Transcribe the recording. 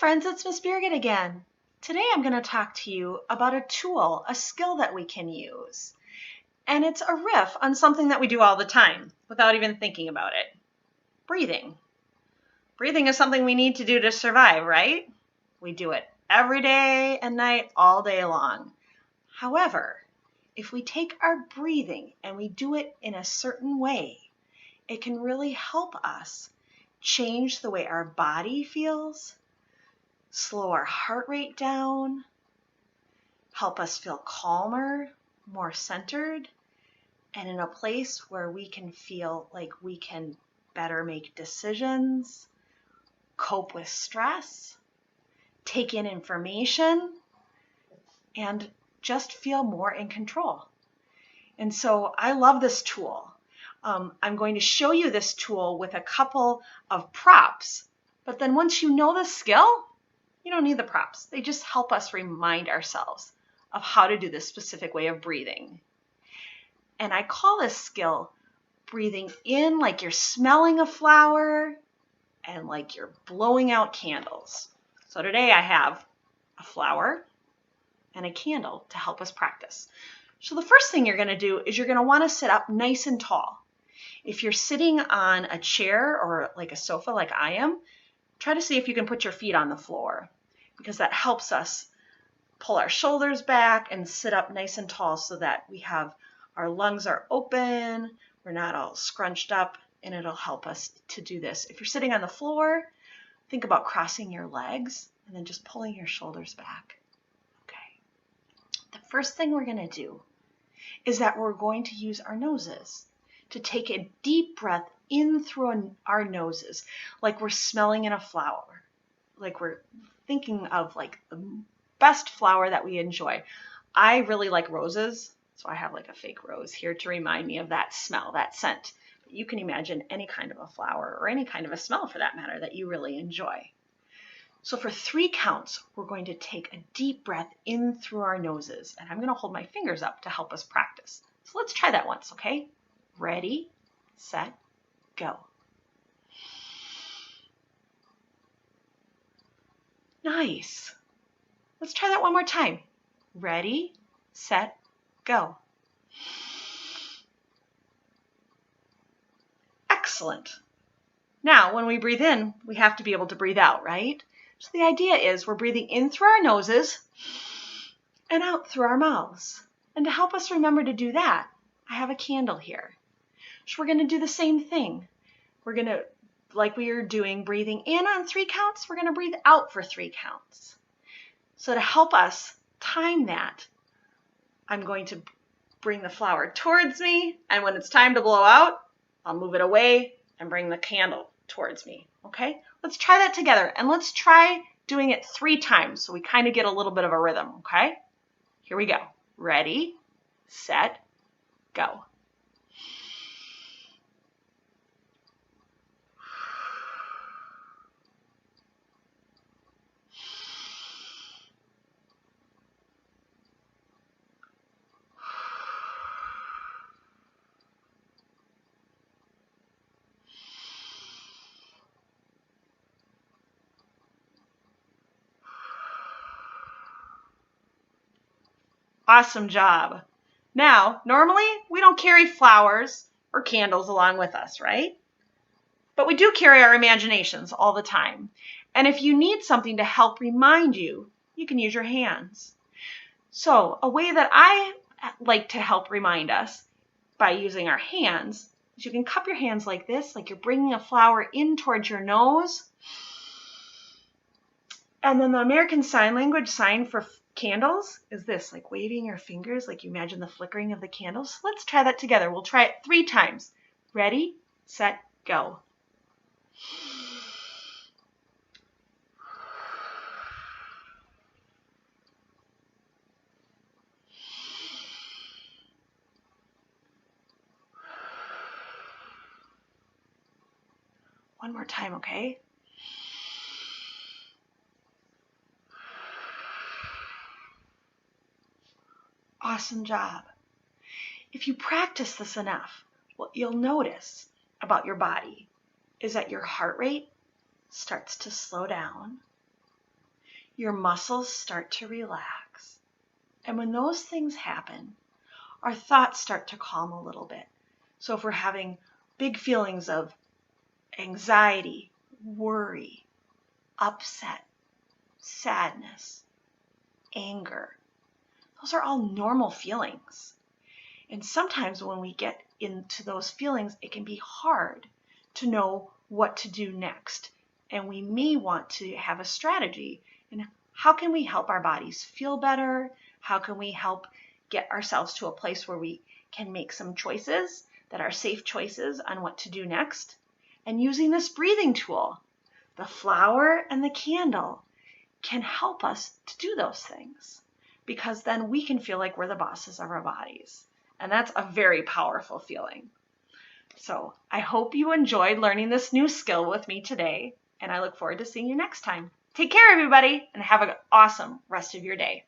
friends, it's Miss Birgit again. Today I'm going to talk to you about a tool, a skill that we can use. And it's a riff on something that we do all the time without even thinking about it. Breathing. Breathing is something we need to do to survive, right? We do it every day and night, all day long. However, if we take our breathing and we do it in a certain way, it can really help us change the way our body feels, slow our heart rate down, help us feel calmer, more centered, and in a place where we can feel like we can better make decisions, cope with stress, take in information, and just feel more in control. And so I love this tool. I'm going to show you this tool with a couple of props, but then once you know the skill, you don't need the props. They just help us remind ourselves of how to do this specific way of breathing. And I call this skill breathing in like you're smelling a flower and like you're blowing out candles. So today I have a flower and a candle to help us practice. So the first thing you're going to do is you're going to want to sit up nice and tall. If you're sitting on a chair or like a sofa like I am, try to see if you can put your feet on the floor, because that helps us pull our shoulders back and sit up nice and tall so that our lungs are open, we're not all scrunched up, and it'll help us to do this. If you're sitting on the floor, think about crossing your legs and then just pulling your shoulders back. Okay. The first thing we're going to do is that we're going to use our noses to take a deep breath in through our noses, like we're smelling in a flower, like we're thinking of like the best flower that we enjoy. I really like roses, so I have like a fake rose here to remind me of that smell, that scent. But you can imagine any kind of a flower or any kind of a smell for that matter that you really enjoy. So for 3 counts, we're going to take a deep breath in through our noses, and I'm going to hold my fingers up to help us practice. So let's try that once, okay? Ready, set, go. Nice. Let's try that one more time. Ready, set, go. Excellent. Now, when we breathe in, we have to be able to breathe out, right? So the idea is we're breathing in through our noses and out through our mouths. And to help us remember to do that, I have a candle here. So we're going to do the same thing. We're going to, like we were doing, breathing in on 3 counts, we're going to breathe out for 3 counts. So to help us time that, I'm going to bring the flower towards me, and when it's time to blow out, I'll move it away and bring the candle towards me, okay? Let's try that together, and let's try doing it 3 times so we kind of get a little bit of a rhythm, okay? Here we go. Ready, set, go. Awesome job. Now, normally we don't carry flowers or candles along with us, right? But we do carry our imaginations all the time. And if you need something to help remind you, you can use your hands. So a way that I like to help remind us by using our hands is you can cup your hands like this, like you're bringing a flower in towards your nose. And then the American Sign Language sign for candles is this, like waving your fingers, like you imagine the flickering of the candles. So let's try that together. We'll try it 3 times. Ready, set, go. One more time, okay? Awesome job. If you practice this enough, what you'll notice about your body is that your heart rate starts to slow down your muscles start to relax. And when those things happen, our thoughts start to calm a little bit. So if we're having big feelings of anxiety, worry, upset, sadness, anger, those are all normal feelings. And sometimes when we get into those feelings, it can be hard to know what to do next. And we may want to have a strategy. And how can we help our bodies feel better? How can we help get ourselves to a place where we can make some choices that are safe choices on what to do next? And using this breathing tool, the flower and the candle, can help us to do those things, because then we can feel like we're the bosses of our bodies. And that's a very powerful feeling. So I hope you enjoyed learning this new skill with me today, and I look forward to seeing you next time. Take care, everybody, and have an awesome rest of your day.